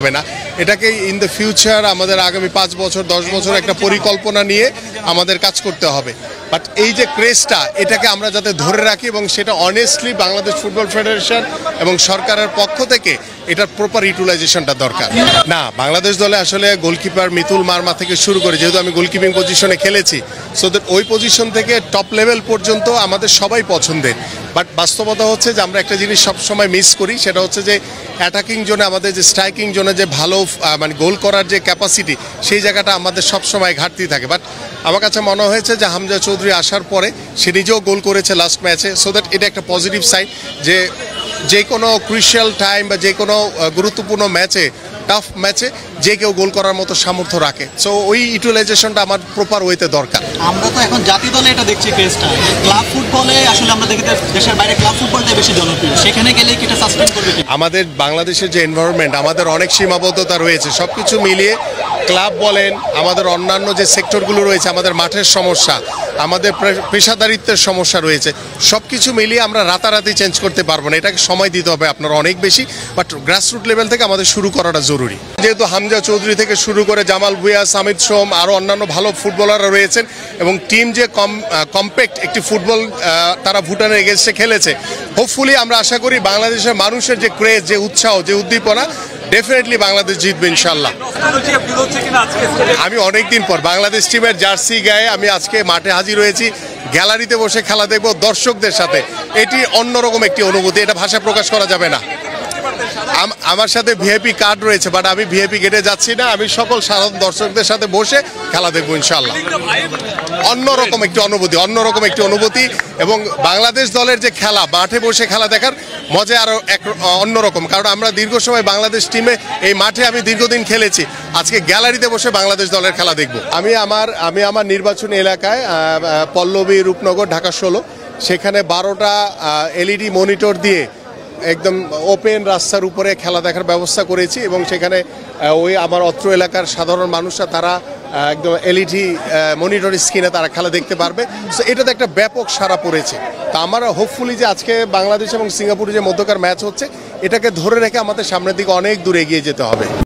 হবে না। এটাকে ইন দ্য ফিউচার আমাদের আগামী 5 বছর 10 বছর একটা পরিকল্পনা নিয়ে আমাদের কাজ করতে হবে। বাট এই যে ক্রেজটা এটাকে আমরা যাতে ধরে রাখি এবং সেটা অনেস্টলি বাংলাদেশ ফুটবল ফেডারেশন এবং সরকারের পক্ষ থেকে এটার প্রপার ইউটিলাইজেশনটা দরকার। না, বাংলাদেশ দলে আসলে গোলকিপার মিতুল মার্মা থেকে শুরু করে, যেহেতু আমি গোলকিপিং পজিশনে খেলেছি, সো দ্যাট ওই পজিশন থেকে টপ লেভেল পর্যন্ত আমাদের সবাই পছন্দের। বাট বাস্তবতা হচ্ছে যে আমরা একটা জিনিস সবসময় মিস করি, সেটা হচ্ছে যে অ্যাটাকিং জোনে আমাদের যে স্ট্রাইকিং জোনে যে ভালো মানে গোল করার যে ক্যাপাসিটি, সেই জায়গাটা আমাদের সবসময় ঘাটতি থাকে। বাট আমার কাছে মনে হয়েছে যে হামজা চৌধুরী আসার পরে সে নিজেও গোল করেছে লাস্ট ম্যাচে, সো দ্যাট এটা একটা পজিটিভ সাইড যে কোনো ক্রুশিয়াল টাইম বা যে কোনো গুরুত্বপূর্ণ ম্যাচে, টাফ ম্যাচে যে কেউ গোল করার মতো সামর্থ্য রাখে। সো ওই ইউটিলাইজেশনটা আমার প্রপার ওয়েতে দরকার। আমরা তো এখন জাতীয় দলে এটা দেখছি ক্রেজটা, ক্লাব ফুটবলে আসলে আমরা দেখি দেশের বাইরে ক্লাব ফুটবলটাই বেশি জনপ্রিয়, সেখানে গেলে কি এটা সাসপেন্ড করবে? আমাদের বাংলাদেশের যে এনভায়রনমেন্ট, আমাদের অনেক সীমাবদ্ধতা রয়েছে, সব কিছু মিলিয়ে ক্লাব বলেন, আমাদের অন্যান্য যে সেক্টরগুলো রয়েছে, আমাদের মাঠের সমস্যা, আমাদের পেশাদারিত্বের সমস্যা রয়েছে, সব কিছু মিলিয়ে আমরা রাতারাতি চেঞ্জ করতে পারবো না। এটাকে সময় দিতে হবে আপনার অনেক বেশি। বাট গ্রাসরুট লেভেল থেকে আমাদের শুরু করাটা জরুরি। যেহেতু হামজা চৌধুরী থেকে শুরু করে জামাল ভুঁইয়া, সামিদ সোম, আরও অন্যান্য ভালো ফুটবলাররা রয়েছেন এবং টিম যে কম্প্যাক্ট একটি ফুটবল তারা ভুটানের এগেনস্টে খেলেছে, হোপফুলি আমরা আশা করি বাংলাদেশের মানুষের যে ক্রেজ, যে উৎসাহ, যে উদ্দীপনা, ডেফিনেটলি বাংলাদেশ জিতবে ইনশাল্লাহ। আমি অনেকদিন পর বাংলাদেশ টিমের জার্সি গায়ে আমি আজকে মাঠে হাজির হয়েছি, গ্যালারিতে বসে খেলা দেখবো দর্শকদের সাথে। এটি অন্যরকম একটি অনুভূতি, এটা ভাষা প্রকাশ করা যাবে না। আমার সাথে ভিআইপি কার্ড রয়েছে, বাট আমি ভিআইপি গেটে যাচ্ছি না, আমি সকল সাধারণ দর্শকদের সাথে বসে খেলা দেখবো ইনশাল্লাহ। অন্যরকম একটি অনুভূতি এবং বাংলাদেশ দলের যে খেলা, মাঠে বসে খেলা দেখার মজা আরও অন্যরকম। কারণ আমরা দীর্ঘ সময় বাংলাদেশ টিমে এই মাঠে আমি দীর্ঘদিন খেলেছি, আজকে গ্যালারিতে বসে বাংলাদেশ দলের খেলা দেখবো। আমি আমার নির্বাচনী এলাকায় পল্লবী, রূপনগর, ঢাকা 16, সেখানে 12টা এলইডি মনিটর দিয়ে একদম ওপেন রাস্তার উপরে খেলা দেখার ব্যবস্থা করেছি এবং সেখানে ওই আমার অত্র এলাকার সাধারণ মানুষরা তারা একদম এলইডি মনিটর স্ক্রিনে তারা খেলা দেখতে পারবে। সো এটাতে একটা ব্যাপক সাড়া পড়েছে। তা আমার হোপফুলি যে আজকে বাংলাদেশ এবং সিঙ্গাপুরের যে মধ্যকার ম্যাচ হচ্ছে, এটাকে ধরে রেখে আমাদের সামনের দিকে অনেক দূর এগিয়ে যেতে হবে।